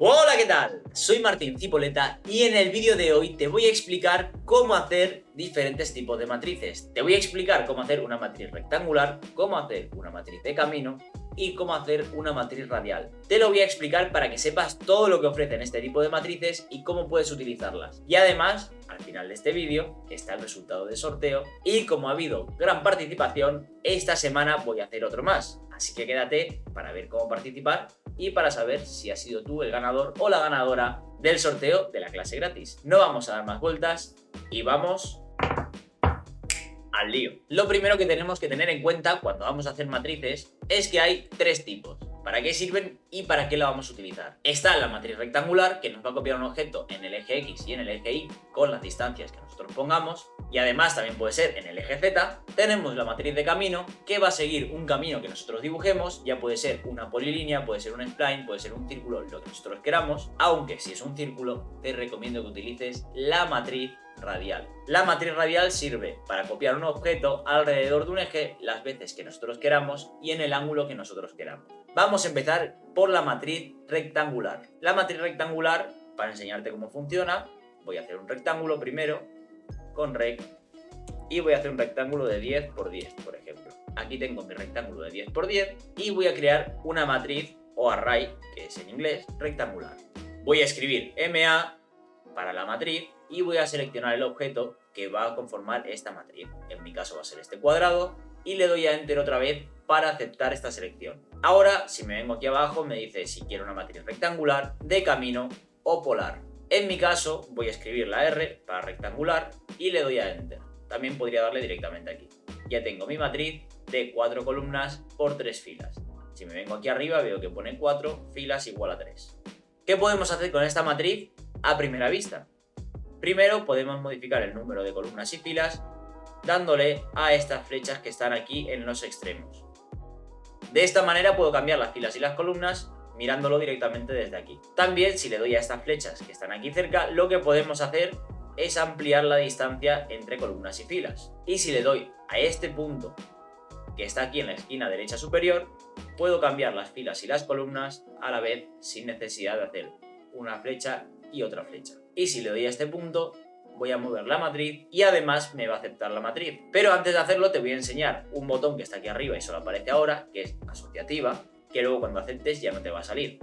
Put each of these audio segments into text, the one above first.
Hola, ¿qué tal? Soy Martín Cipoleta y en el vídeo de hoy te voy a explicar cómo hacer diferentes tipos de matrices. Te voy a explicar cómo hacer una matriz rectangular, cómo hacer una matriz de camino y cómo hacer una matriz radial. Te lo voy a explicar para que sepas todo lo que ofrecen este tipo de matrices y cómo puedes utilizarlas. Y además, al final de este vídeo está el resultado del sorteo y como ha habido gran participación, esta semana voy a hacer otro más. Así que quédate para ver cómo participar y para saber si has sido tú el ganador o la ganadora del sorteo de la clase gratis. No vamos a dar más vueltas y vamos al lío. Lo primero que tenemos que tener en cuenta cuando vamos a hacer matrices es que hay tres tipos. ¿Para qué sirven y para qué la vamos a utilizar? Está la matriz rectangular, que nos va a copiar un objeto en el eje X y en el eje Y con las distancias que nosotros pongamos, y además también puede ser en el eje Z. Tenemos la matriz de camino, que va a seguir un camino que nosotros dibujemos, ya puede ser una polilínea, puede ser un spline, puede ser un círculo, lo que nosotros queramos, aunque si es un círculo te recomiendo que utilices la matriz radial. La matriz radial sirve para copiar un objeto alrededor de un eje las veces que nosotros queramos y en el ángulo que nosotros queramos. Vamos a empezar por la matriz rectangular. La matriz rectangular, para enseñarte cómo funciona, voy a hacer un rectángulo primero con rec y voy a hacer un rectángulo de 10 por 10, por ejemplo. Aquí tengo mi rectángulo de 10 por 10 y voy a crear una matriz o array, que es en inglés, rectangular. Voy a escribir MA para la matriz y voy a seleccionar el objeto que va a conformar esta matriz. En mi caso va a ser este cuadrado y le doy a Enter otra vez para aceptar esta selección. Ahora, si me vengo aquí abajo, me dice si quiero una matriz rectangular, de camino o polar. En mi caso voy a escribir la R para rectangular y le doy a Enter. También podría darle directamente aquí. Ya tengo mi matriz de 4 columnas por 3 filas. Si me vengo aquí arriba veo que pone 4 filas igual a 3. ¿Qué podemos hacer con esta matriz a primera vista? Primero podemos modificar el número de columnas y filas dándole a estas flechas que están aquí en los extremos. De esta manera puedo cambiar las filas y las columnas mirándolo directamente desde aquí. También, si le doy a estas flechas que están aquí cerca, lo que podemos hacer es ampliar la distancia entre columnas y filas. Y si le doy a este punto que está aquí en la esquina derecha superior, puedo cambiar las filas y las columnas a la vez sin necesidad de hacer una flecha y otra flecha. Y si le doy a este punto, voy a mover la matriz y además me va a aceptar la matriz. Pero antes de hacerlo te voy a enseñar un botón que está aquí arriba y solo aparece ahora, que es asociativa, que luego cuando aceptes ya no te va a salir.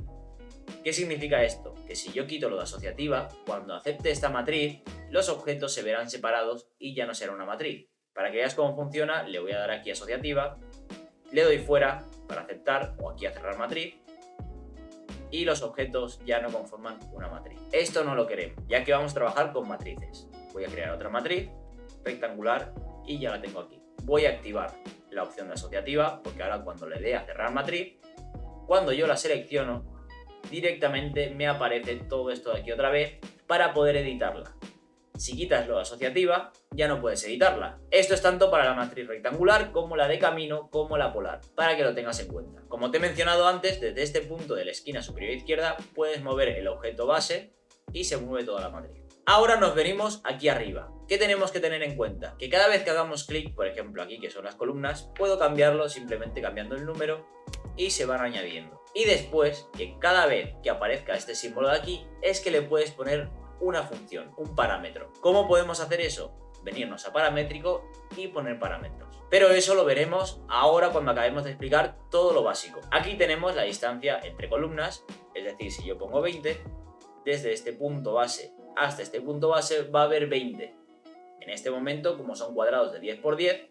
¿Qué significa esto? Que si yo quito lo de asociativa, cuando acepte esta matriz, los objetos se verán separados y ya no será una matriz. Para que veas cómo funciona, le voy a dar aquí a asociativa, le doy fuera para aceptar o aquí a cerrar matriz y los objetos ya no conforman una matriz. Esto no lo queremos, ya que vamos a trabajar con matrices. Voy a crear otra matriz rectangular y ya la tengo aquí. Voy a activar la opción de asociativa porque ahora cuando le dé a cerrar matriz, cuando yo la selecciono, directamente me aparece todo esto de aquí otra vez para poder editarla. Si quitas lo de asociativa, ya no puedes editarla. Esto es tanto para la matriz rectangular como la de camino como la polar, para que lo tengas en cuenta. Como te he mencionado antes, desde este punto de la esquina superior izquierda puedes mover el objeto base y se mueve toda la matriz. Ahora nos venimos aquí arriba. ¿Qué tenemos que tener en cuenta? Que cada vez que hagamos clic, por ejemplo aquí que son las columnas, puedo cambiarlo simplemente cambiando el número y se van añadiendo. Y después, que cada vez que aparezca este símbolo de aquí, es que le puedes poner una función, un parámetro. ¿Cómo podemos hacer eso? Venirnos a paramétrico y poner parámetros. Pero eso lo veremos ahora cuando acabemos de explicar todo lo básico. Aquí tenemos la distancia entre columnas, es decir, si yo pongo 20, desde este punto base hasta este punto base va a haber 20. En este momento, como son cuadrados de 10 por 10,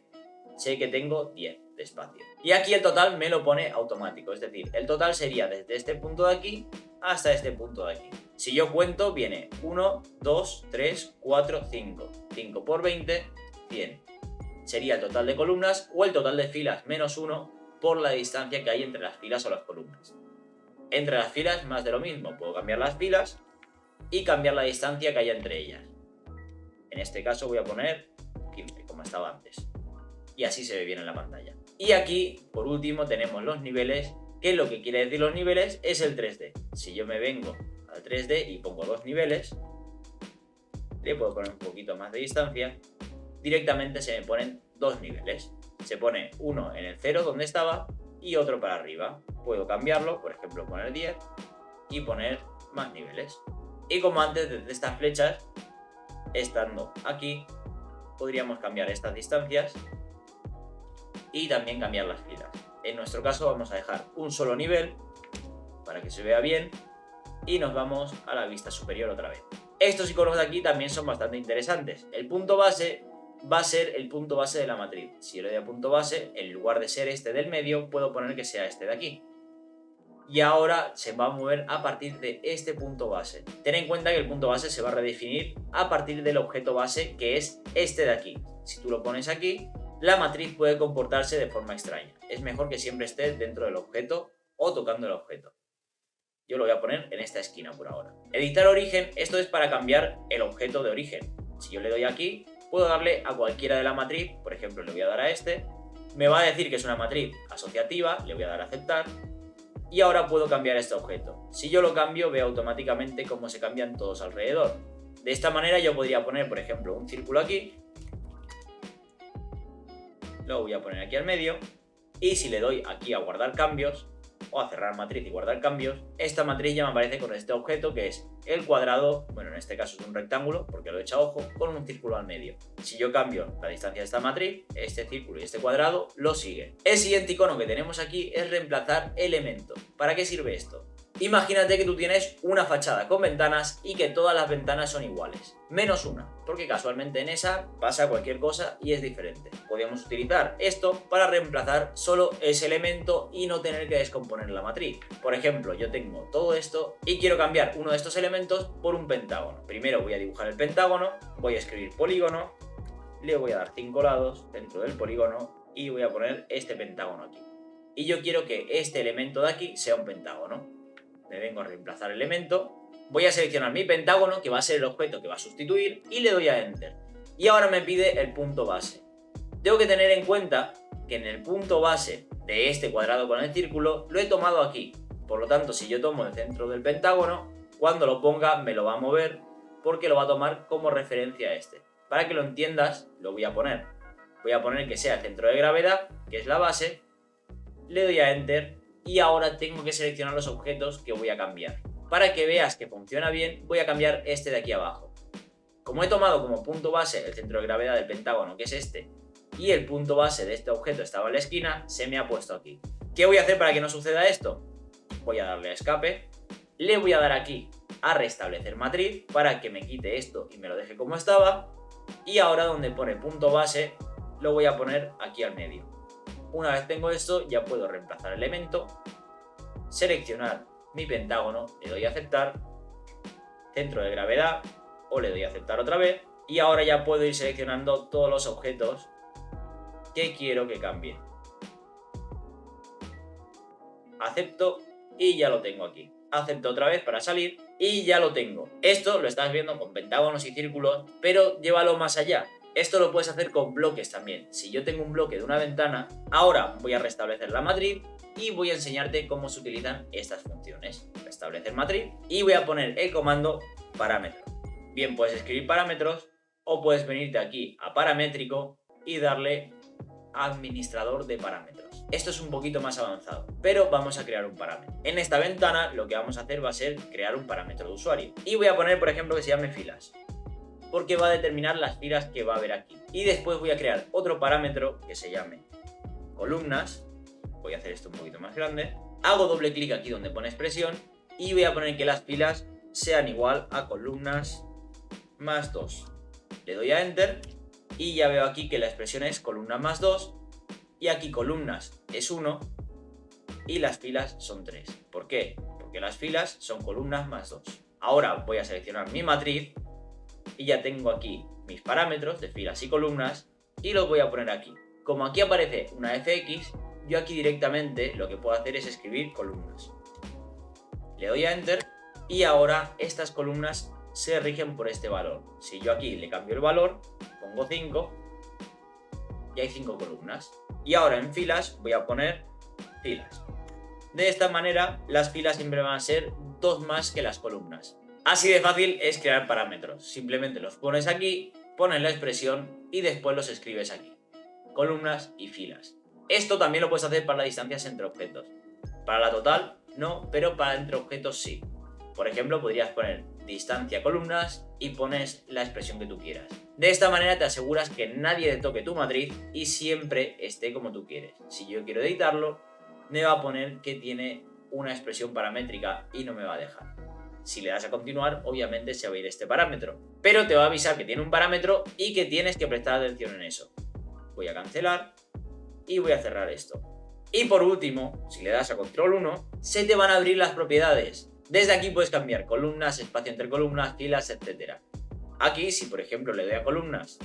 sé que tengo 10 de espacio. Y aquí el total me lo pone automático, es decir, el total sería desde este punto de aquí hasta este punto de aquí. Si yo cuento, viene 1, 2, 3, 4, 5. 5 por 20, 100. Sería el total de columnas o el total de filas menos 1 por la distancia que hay entre las filas o las columnas. Entre las filas, más de lo mismo. Puedo cambiar las filas y cambiar la distancia que haya entre ellas. En este caso voy a poner 15, como estaba antes. Y así se ve bien en la pantalla. Y aquí, por último, tenemos los niveles, que lo que quiere decir los niveles es el 3D. Si yo me vengo al 3D y pongo los niveles, le puedo poner un poquito más de distancia, directamente se me ponen dos niveles. Se pone uno en el 0 donde estaba y otro para arriba. Puedo cambiarlo, por ejemplo poner 10 y poner más niveles. Y como antes, desde estas flechas, estando aquí, podríamos cambiar estas distancias y también cambiar las filas. En nuestro caso vamos a dejar un solo nivel para que se vea bien y nos vamos a la vista superior otra vez. Estos iconos de aquí también son bastante interesantes. El punto base va a ser el punto base de la matriz. Si yo le doy a punto base, en lugar de ser este del medio, puedo poner que sea este de aquí. Y ahora se va a mover a partir de este punto base. Ten en cuenta que el punto base se va a redefinir a partir del objeto base, que es este de aquí. Si tú lo pones aquí, la matriz puede comportarse de forma extraña. Es mejor que siempre esté dentro del objeto o tocando el objeto. Yo lo voy a poner en esta esquina por ahora. Editar origen, esto es para cambiar el objeto de origen. Si yo le doy aquí, puedo darle a cualquiera de la matriz, por ejemplo le voy a dar a este, me va a decir que es una matriz asociativa, le voy a dar a aceptar, y ahora puedo cambiar este objeto. Si yo lo cambio, veo automáticamente cómo se cambian todos alrededor. De esta manera yo podría poner, por ejemplo, un círculo aquí, lo voy a poner aquí al medio, y si le doy aquí a guardar cambios, o a cerrar matriz y guardar cambios, esta matriz ya me aparece con este objeto que es el cuadrado, bueno en este caso es un rectángulo porque lo he hecho a ojo, con un círculo al medio. Si yo cambio la distancia de esta matriz, este círculo y este cuadrado lo sigue. El siguiente icono que tenemos aquí es reemplazar elemento. ¿Para qué sirve esto? Imagínate que tú tienes una fachada con ventanas y que todas las ventanas son iguales, menos una, porque casualmente en esa pasa cualquier cosa y es diferente. Podríamos utilizar esto para reemplazar solo ese elemento y no tener que descomponer la matriz. Por ejemplo, yo tengo todo esto y quiero cambiar uno de estos elementos por un pentágono. Primero voy a dibujar el pentágono, voy a escribir polígono, le voy a dar 5 lados dentro del polígono y voy a poner este pentágono aquí. Y yo quiero que este elemento de aquí sea un pentágono. Me vengo a reemplazar elemento, voy a seleccionar mi pentágono, que va a ser el objeto que va a sustituir, y le doy a Enter. Y ahora me pide el punto base. Tengo que tener en cuenta que en el punto base de este cuadrado con el círculo lo he tomado aquí. Por lo tanto, si yo tomo el centro del pentágono, cuando lo ponga me lo va a mover porque lo va a tomar como referencia a este. Para que lo entiendas, lo voy a poner. Voy a poner que sea el centro de gravedad, que es la base, le doy a Enter. Y ahora tengo que seleccionar los objetos que voy a cambiar. Para que veas que funciona bien, voy a cambiar este de aquí abajo. Como he tomado como punto base el centro de gravedad del pentágono, que es este, y el punto base de este objeto estaba en la esquina, se me ha puesto aquí. ¿Qué voy a hacer para que no suceda esto? Voy a darle a escape, le voy a dar aquí a restablecer matriz para que me quite esto y me lo deje como estaba, y ahora donde pone punto base lo voy a poner aquí al medio. Una vez tengo esto, ya puedo reemplazar elemento, seleccionar mi pentágono, le doy a aceptar, centro de gravedad, o le doy a aceptar otra vez, y ahora ya puedo ir seleccionando todos los objetos que quiero que cambien. Acepto y ya lo tengo aquí. Acepto otra vez para salir y ya lo tengo. Esto lo estás viendo con pentágonos y círculos, pero llévalo más allá. Esto lo puedes hacer con bloques también. Si yo tengo un bloque de una ventana, ahora voy a restablecer la matriz y voy a enseñarte cómo se utilizan estas funciones. Restablecer matriz y voy a poner el comando parámetro. Bien, puedes escribir parámetros o puedes venirte aquí a paramétrico y darle a administrador de parámetros. Esto es un poquito más avanzado, pero vamos a crear un parámetro. En esta ventana lo que vamos a hacer va a ser crear un parámetro de usuario. Y voy a poner, por ejemplo, que se llame filas, porque va a determinar las filas que va a haber aquí. Y después voy a crear otro parámetro que se llame columnas. Voy a hacer esto un poquito más grande. Hago doble clic aquí donde pone expresión y voy a poner que las filas sean igual a columnas más 2. Le doy a Enter y ya veo aquí que la expresión es columna más 2 y aquí columnas es 1 y las filas son 3. ¿Por qué? Porque las filas son columnas más 2. Ahora voy a seleccionar mi matriz y ya tengo aquí mis parámetros de filas y columnas y los voy a poner aquí. Como aquí aparece una fx, yo aquí directamente lo que puedo hacer es escribir columnas. Le doy a Enter y ahora estas columnas se rigen por este valor. Si yo aquí le cambio el valor, pongo 5 y hay 5 columnas. Y ahora en filas voy a poner filas. De esta manera las filas siempre van a ser 2 más que las columnas. Así de fácil es crear parámetros. Simplemente los pones aquí, pones la expresión y después los escribes aquí. Columnas y filas. Esto también lo puedes hacer para las distancias entre objetos. Para la total no, pero para entre objetos sí. Por ejemplo, podrías poner distancia columnas y pones la expresión que tú quieras. De esta manera te aseguras que nadie le toque tu matriz y siempre esté como tú quieres. Si yo quiero editarlo, me va a poner que tiene una expresión paramétrica y no me va a dejar. Si le das a continuar, obviamente se va a ir este parámetro, pero te va a avisar que tiene un parámetro y que tienes que prestar atención en eso. Voy a cancelar y voy a cerrar esto. Y por último, si le das a control 1, se te van a abrir las propiedades. Desde aquí puedes cambiar columnas, espacio entre columnas, filas, etc. Aquí, si por ejemplo le doy a columnas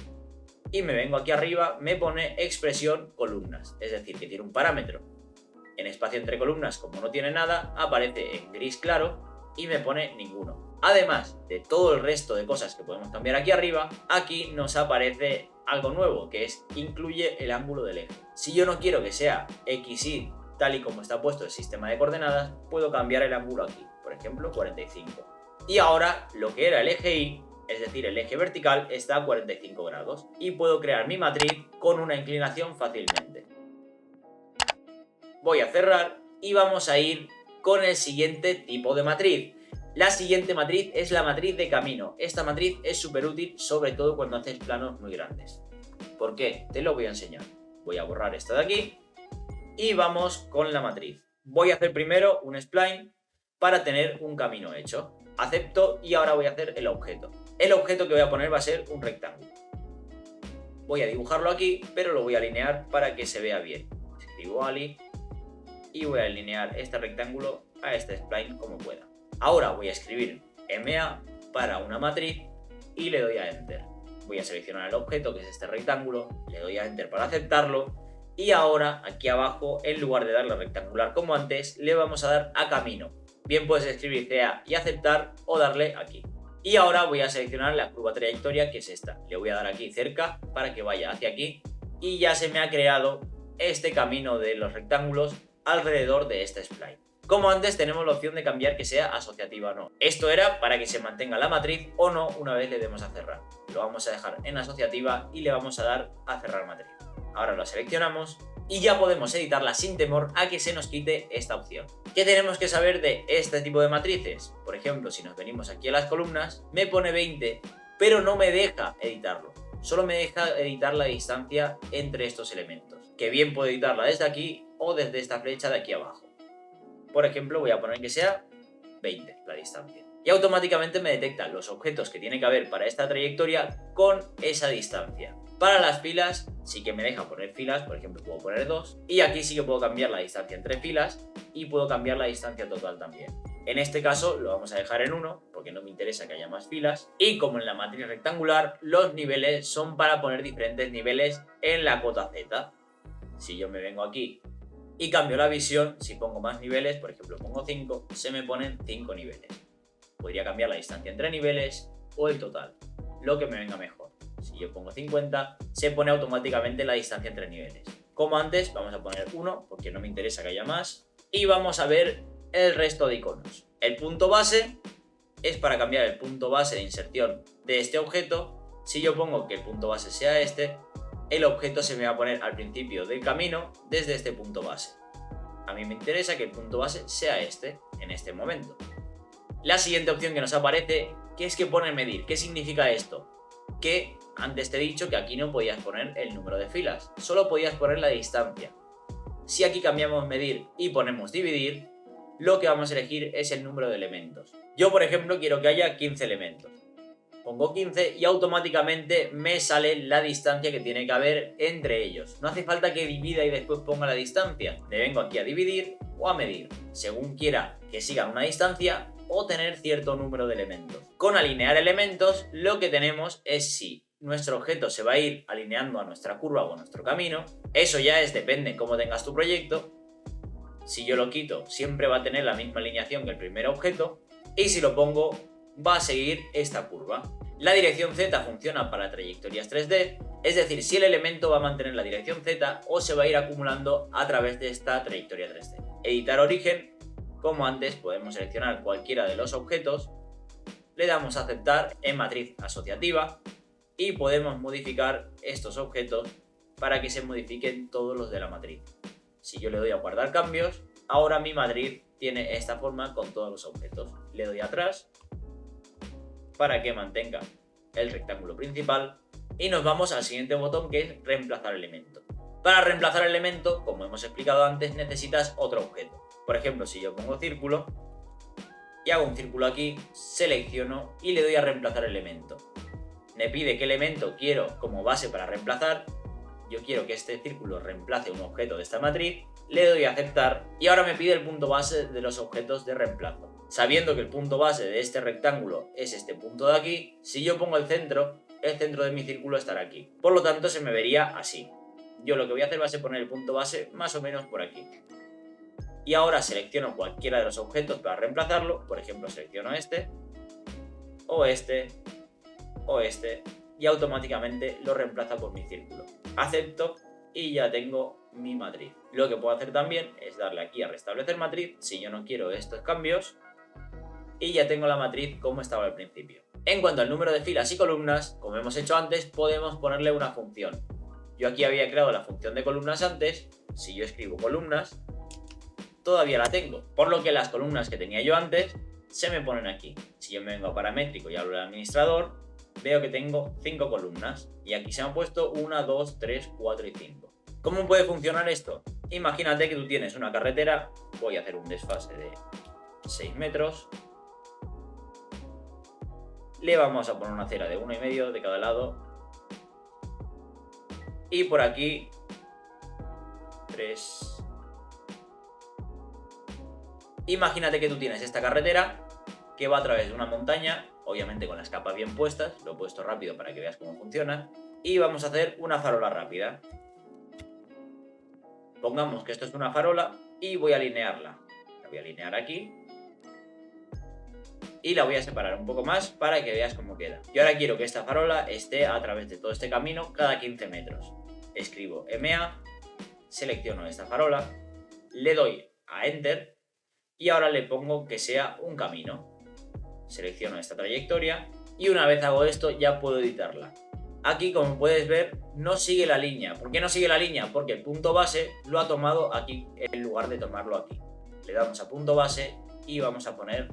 y me vengo aquí arriba, me pone expresión columnas, es decir, que tiene un parámetro. En espacio entre columnas, como no tiene nada, aparece en gris claro y me pone ninguno. Además de todo el resto de cosas que podemos cambiar aquí arriba, aquí nos aparece algo nuevo, que es incluye el ángulo del eje. Si yo no quiero que sea XY tal y como está puesto el sistema de coordenadas, puedo cambiar el ángulo aquí, por ejemplo 45. Y ahora lo que era el eje Y, es decir el eje vertical, está a 45 grados y puedo crear mi matriz con una inclinación fácilmente. Voy a cerrar y vamos a ir con el siguiente tipo de matriz. La siguiente matriz es la matriz de camino. Esta matriz es súper útil, sobre todo cuando haces planos muy grandes. ¿Por qué? Te lo voy a enseñar. Voy a borrar esta de aquí y vamos con la matriz. Voy a hacer primero un spline para tener un camino hecho. Acepto y ahora voy a hacer el objeto. El objeto que voy a poner va a ser un rectángulo. Voy a dibujarlo aquí, pero lo voy a alinear para que se vea bien. Escribo ali y voy a alinear este rectángulo a este spline como pueda. Ahora voy a escribir MA para una matriz y le doy a Enter. Voy a seleccionar el objeto, que es este rectángulo, le doy a Enter para aceptarlo y ahora aquí abajo, en lugar de darle a rectangular como antes, le vamos a dar a camino. Bien puedes escribir CA y aceptar o darle aquí. Y ahora voy a seleccionar la curva trayectoria, que es esta. Le voy a dar aquí cerca para que vaya hacia aquí y ya se me ha creado este camino de los rectángulos alrededor de este spline. Como antes, tenemos la opción de cambiar que sea asociativa o no. Esto era para que se mantenga la matriz o no una vez le demos a cerrar. Lo vamos a dejar en asociativa y le vamos a dar a cerrar matriz. Ahora lo seleccionamos y ya podemos editarla sin temor a que se nos quite esta opción. ¿Qué tenemos que saber de este tipo de matrices? Por ejemplo, si nos venimos aquí a las columnas, me pone 20, pero no me deja editarlo. Solo me deja editar la distancia entre estos elementos, que bien puedo editarla desde aquí o desde esta flecha de aquí abajo. Por ejemplo, voy a poner que sea 20 la distancia. Y automáticamente me detecta los objetos que tiene que haber para esta trayectoria con esa distancia. Para las filas sí que me deja poner filas, por ejemplo puedo poner 2. Y aquí sí que puedo cambiar la distancia entre filas y puedo cambiar la distancia total también. En este caso lo vamos a dejar en 1 porque no me interesa que haya más filas. Y como en la matriz rectangular, los niveles son para poner diferentes niveles en la cota Z. Si yo me vengo aquí y cambio la visión, si pongo más niveles, por ejemplo pongo 5, se me ponen 5 niveles. Podría cambiar la distancia entre niveles o el total, lo que me venga mejor. Si yo pongo 50, se pone automáticamente la distancia entre niveles. Como antes, vamos a poner 1 porque no me interesa que haya más. Y vamos a ver el resto de iconos. El punto base es para cambiar el punto base de inserción de este objeto. Si yo pongo que el punto base sea este, el objeto se me va a poner al principio del camino desde este punto base. A mí me interesa que el punto base sea este, en este momento. La siguiente opción que nos aparece, que es que pone medir. ¿Qué significa esto? Que antes te he dicho que aquí no podías poner el número de filas, solo podías poner la distancia. Si aquí cambiamos medir y ponemos dividir, lo que vamos a elegir es el número de elementos. Yo, por ejemplo, quiero que haya 15 elementos. Pongo 15 y automáticamente me sale la distancia que tiene que haber entre ellos. No hace falta que divida y después ponga la distancia. Me vengo aquí a dividir o a medir, según quiera que sigan una distancia o tener cierto número de elementos. Con alinear elementos, lo que tenemos es si nuestro objeto se va a ir alineando a nuestra curva o a nuestro camino. Eso ya depende cómo tengas tu proyecto. Si yo lo quito, siempre va a tener la misma alineación que el primer objeto. Y si lo pongo, va a seguir esta curva. La dirección Z funciona para trayectorias 3D, es decir, si el elemento va a mantener la dirección Z o se va a ir acumulando a través de esta trayectoria 3D. Editar origen, como antes podemos seleccionar cualquiera de los objetos, le damos a aceptar en matriz asociativa y podemos modificar estos objetos para que se modifiquen todos los de la matriz. Si yo le doy a guardar cambios, ahora mi matriz tiene esta forma con todos los objetos. Le doy atrás para que mantenga el rectángulo principal y nos vamos al siguiente botón, que es reemplazar elemento. Para reemplazar elemento, como hemos explicado antes, necesitas otro objeto. Por ejemplo, si yo pongo círculo y hago un círculo aquí, selecciono y le doy a reemplazar elemento. Me pide qué elemento quiero como base para reemplazar. Yo quiero que este círculo reemplace un objeto de esta matriz, le doy a aceptar y ahora me pide el punto base de los objetos de reemplazo. Sabiendo que el punto base de este rectángulo es este punto de aquí, si yo pongo el centro de mi círculo estará aquí. Por lo tanto, se me vería así. Yo lo que voy a hacer va a ser poner el punto base más o menos por aquí. Y ahora selecciono cualquiera de los objetos para reemplazarlo. Por ejemplo, selecciono este, o este, o este, y automáticamente lo reemplaza por mi círculo. Acepto y ya tengo mi matriz. Lo que puedo hacer también es darle aquí a restablecer matriz si yo no quiero estos cambios, y ya tengo la matriz como estaba al principio. En cuanto al número de filas y columnas, como hemos hecho antes, podemos ponerle una función. Yo aquí había creado la función de columnas antes. Si yo escribo columnas, todavía la tengo, por lo que las columnas que tenía yo antes se me ponen aquí. Si yo me vengo a paramétrico y hablo del administrador, veo que tengo 5 columnas y aquí se me han puesto 1, 2, 3, 4 y 5. ¿Cómo puede funcionar esto? Imagínate que tú tienes una carretera, voy a hacer un desfase de 6 metros, le vamos a poner una acera de 1,5 de cada lado y por aquí 3. Imagínate que tú tienes esta carretera que va a través de una montaña, obviamente con las capas bien puestas, lo he puesto rápido para que veas cómo funciona, y vamos a hacer una farola rápida. Pongamos que esto es una farola y voy a alinearla. La voy a alinear aquí y la voy a separar un poco más para que veas cómo queda. Y ahora quiero que esta farola esté a través de todo este camino cada 15 metros. Escribo MA, selecciono esta farola, le doy a Enter y ahora le pongo que sea un camino. Selecciono esta trayectoria y una vez hago esto ya puedo editarla. Aquí, como puedes ver, no sigue la línea. ¿Por qué no sigue la línea? Porque el punto base lo ha tomado aquí en lugar de tomarlo aquí. Le damos a punto base y vamos a poner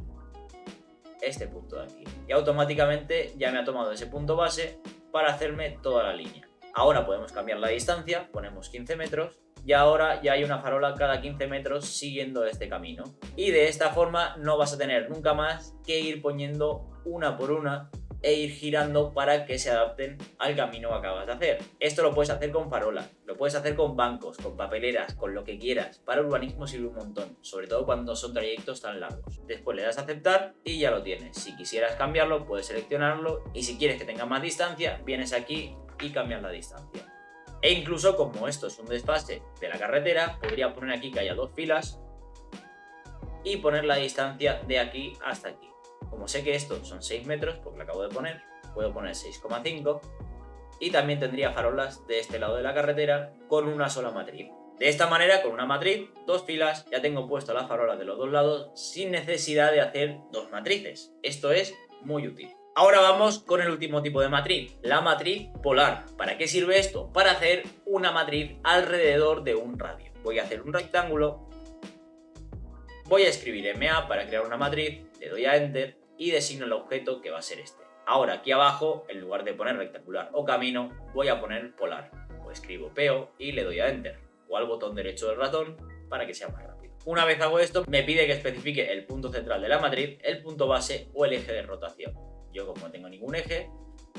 este punto de aquí. Y automáticamente ya me ha tomado ese punto base para hacerme toda la línea. Ahora podemos cambiar la distancia, ponemos 15 metros y ahora ya hay una farola cada 15 metros siguiendo este camino. Y de esta forma no vas a tener nunca más que ir poniendo una por una e ir girando para que se adapten al camino que acabas de hacer. Esto lo puedes hacer con farolas, lo puedes hacer con bancos, con papeleras, con lo que quieras. Para urbanismo sirve un montón, sobre todo cuando son trayectos tan largos. Después le das a aceptar y ya lo tienes. Si quisieras cambiarlo, puedes seleccionarlo y si quieres que tenga más distancia, vienes aquí y cambias la distancia. E incluso, como esto es un desfase de la carretera, podría poner aquí que haya 2 filas y poner la distancia de aquí hasta aquí. Como sé que esto son 6 metros, porque lo acabo de poner, puedo poner 6,5 y también tendría farolas de este lado de la carretera con una sola matriz. De esta manera, con una matriz, 2 filas, ya tengo puesto las farolas de los dos lados sin necesidad de hacer 2 matrices. Esto es muy útil. Ahora vamos con el último tipo de matriz, la matriz polar. ¿Para qué sirve esto? Para hacer una matriz alrededor de un radio. Voy a hacer un rectángulo, voy a escribir MA para crear una matriz, le doy a Enter y designo el objeto que va a ser este. Ahora aquí abajo, en lugar de poner rectangular o camino, voy a poner polar. O escribo PO y le doy a Enter o al botón derecho del ratón para que sea más rápido. Una vez hago esto, me pide que especifique el punto central de la matriz, el punto base o el eje de rotación. Yo, como no tengo ningún eje,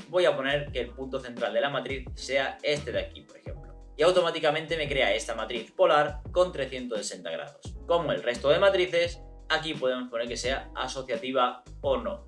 voy a poner que el punto central de la matriz sea este de aquí, por ejemplo. Y automáticamente me crea esta matriz polar con 360 grados. Como el resto de matrices, aquí podemos poner que sea asociativa o no.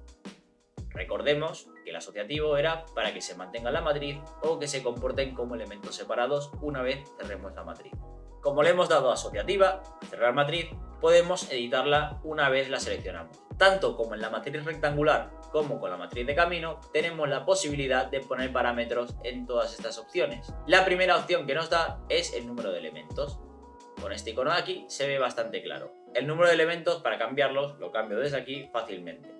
Recordemos que el asociativo era para que se mantenga la matriz o que se comporten como elementos separados una vez cerremos la matriz. Como le hemos dado asociativa, cerrar matriz, podemos editarla una vez la seleccionamos. Tanto como en la matriz rectangular como con la matriz de camino, tenemos la posibilidad de poner parámetros en todas estas opciones. La primera opción que nos da es el número de elementos. Con este icono de aquí se ve bastante claro. El número de elementos, para cambiarlos, lo cambio desde aquí fácilmente.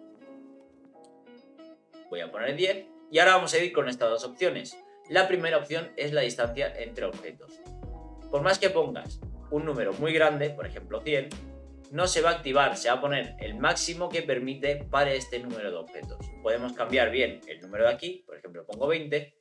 Voy a poner 10 y ahora vamos a ir con estas dos opciones. La primera opción es la distancia entre objetos. Por más que pongas un número muy grande, por ejemplo 100, no se va a activar, se va a poner el máximo que permite para este número de objetos. Podemos cambiar bien el número de aquí, por ejemplo pongo 20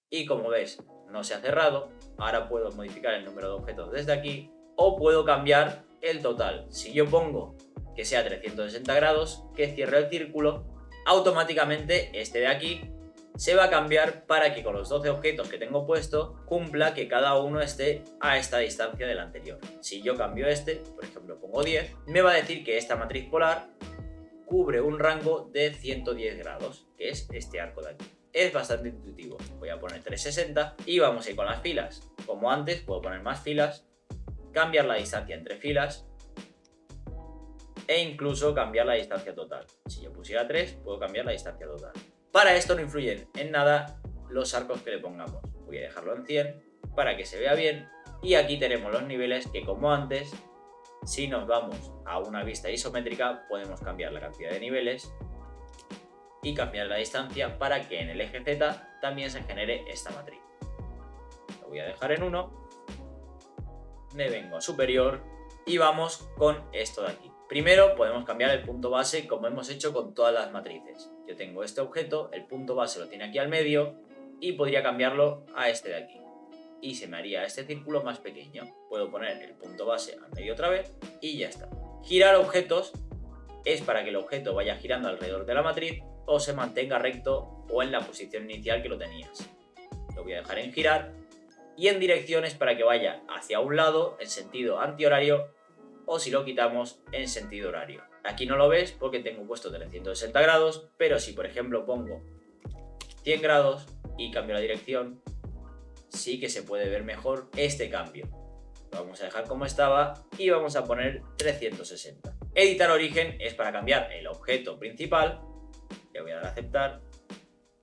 y como ves no se ha cerrado. Ahora puedo modificar el número de objetos desde aquí o puedo cambiar el total. Si yo pongo que sea 360 grados, que cierre el círculo, automáticamente este de aquí se va a cambiar para que con los 12 objetos que tengo puesto cumpla que cada uno esté a esta distancia del anterior. Si yo cambio este, por ejemplo pongo 10, me va a decir que esta matriz polar cubre un rango de 110 grados, que es este arco de aquí. Es bastante intuitivo. Voy a poner 360 y vamos a ir con las filas. Como antes, puedo poner más filas, cambiar la distancia entre filas e incluso cambiar la distancia total. Si yo pusiera 3, puedo cambiar la distancia total. Para esto no influyen en nada los arcos que le pongamos. Voy a dejarlo en 100 para que se vea bien. Y aquí tenemos los niveles que, como antes, si nos vamos a una vista isométrica, podemos cambiar la cantidad de niveles y cambiar la distancia para que en el eje Z también se genere esta matriz. Lo voy a dejar en 1. Me vengo a superior y vamos con esto de aquí. Primero podemos cambiar el punto base como hemos hecho con todas las matrices. Yo tengo este objeto, el punto base lo tiene aquí al medio y podría cambiarlo a este de aquí. Y se me haría este círculo más pequeño. Puedo poner el punto base al medio otra vez y ya está. Girar objetos es para que el objeto vaya girando alrededor de la matriz o se mantenga recto o en la posición inicial que lo tenías. Lo voy a dejar en girar. Y en direcciones para que vaya hacia un lado en sentido antihorario o si lo quitamos en sentido horario. Aquí no lo ves porque tengo puesto 360 grados, pero si por ejemplo pongo 100 grados y cambio la dirección, sí que se puede ver mejor este cambio. Lo vamos a dejar como estaba y vamos a poner 360. Editar origen es para cambiar el objeto principal. Le voy a dar a aceptar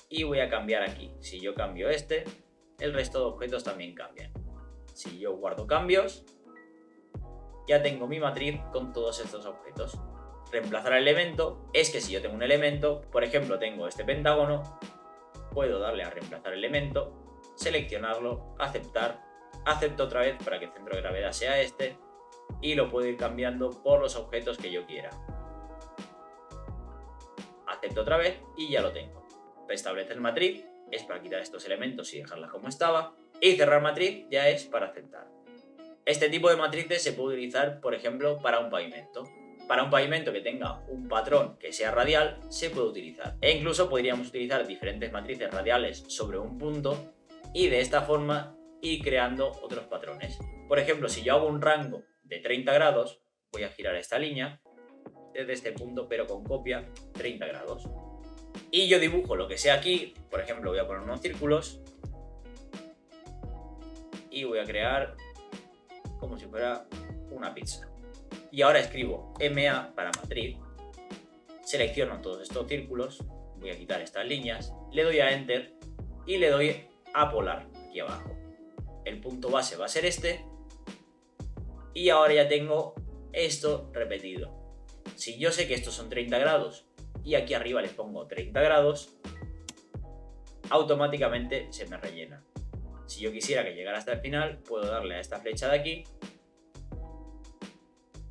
y voy a cambiar aquí. Si yo cambio este, el resto de objetos también cambian. Si yo guardo cambios, ya tengo mi matriz con todos estos objetos. Reemplazar el elemento es que si yo tengo un elemento, por ejemplo tengo este pentágono, puedo darle a reemplazar elemento, seleccionarlo, aceptar, acepto otra vez para que el centro de gravedad sea este y lo puedo ir cambiando por los objetos que yo quiera. Acepto otra vez y ya lo tengo. Restablecer matriz es para quitar estos elementos y dejarlas como estaba. Y cerrar matriz ya es para aceptar. Este tipo de matrices se puede utilizar, por ejemplo, para un pavimento. Para un pavimento que tenga un patrón que sea radial, se puede utilizar. E incluso podríamos utilizar diferentes matrices radiales sobre un punto y de esta forma ir creando otros patrones. Por ejemplo, si yo hago un rango de 30 grados, voy a girar esta línea desde este punto, pero con copia 30 grados. Y yo dibujo lo que sea aquí, por ejemplo, voy a poner unos círculos y voy a crear como si fuera una pizza. Y ahora escribo MA para matriz, selecciono todos estos círculos, voy a quitar estas líneas, le doy a Enter y le doy a polar aquí abajo. El punto base va a ser este y ahora ya tengo esto repetido. Si yo sé que estos son 30 grados y aquí arriba les pongo 30 grados, automáticamente se me rellena. Si yo quisiera que llegara hasta el final, puedo darle a esta flecha de aquí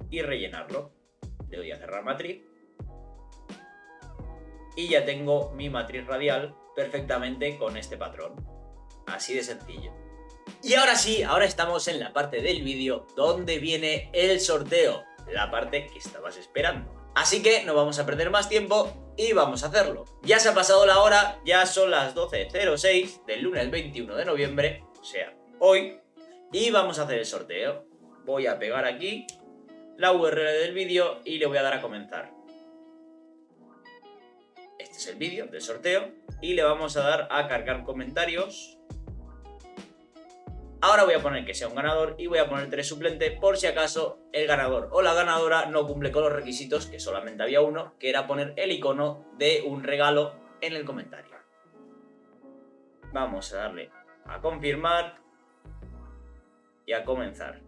y rellenarlo. Le doy a cerrar matriz y ya tengo mi matriz radial perfectamente con este patrón. Así de sencillo. Y ahora sí, ahora estamos en la parte del vídeo donde viene el sorteo, la parte que estabas esperando. Así que no vamos a perder más tiempo y vamos a hacerlo. Ya se ha pasado la hora, ya son las 12:06 del lunes 21 de noviembre, o sea, hoy, y vamos a hacer el sorteo. Voy a pegar aquí la URL del vídeo y le voy a dar a comenzar. Este es el vídeo del sorteo y le vamos a dar a cargar comentarios. Ahora voy a poner que sea un ganador y voy a poner 3 suplentes por si acaso el ganador o la ganadora no cumple con los requisitos, que solamente había uno, que era poner el icono de un regalo en el comentario. Vamos a darle a confirmar y a comenzar.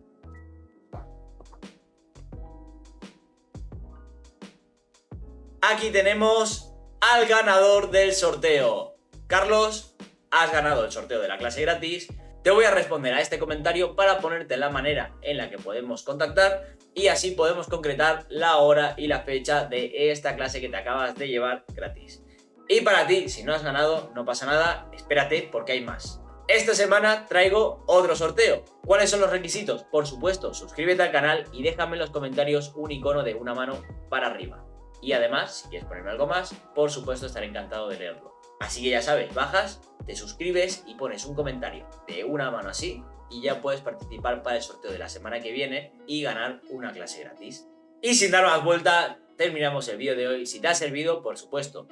Aquí tenemos al ganador del sorteo. Carlos, has ganado el sorteo de la clase gratis. Te voy a responder a este comentario para ponerte la manera en la que podemos contactar y así podemos concretar la hora y la fecha de esta clase que te acabas de llevar gratis. Y para ti, si no has ganado, no pasa nada, espérate porque hay más. Esta semana traigo otro sorteo. ¿Cuáles son los requisitos? Por supuesto, suscríbete al canal y déjame en los comentarios un icono de una mano para arriba. Y además, si quieres ponerme algo más, por supuesto estaré encantado de leerlo. Así que ya sabes, bajas, te suscribes y pones un comentario de una mano así y ya puedes participar para el sorteo de la semana que viene y ganar una clase gratis. Y sin dar más vuelta, terminamos el vídeo de hoy. Si te ha servido, por supuesto,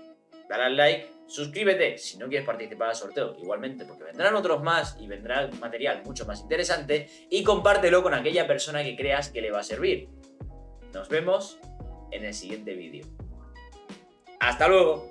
dale al like, suscríbete si no quieres participar al sorteo, igualmente, porque vendrán otros más y vendrá material mucho más interesante, y compártelo con aquella persona que creas que le va a servir. Nos vemos en el siguiente vídeo. ¡Hasta luego!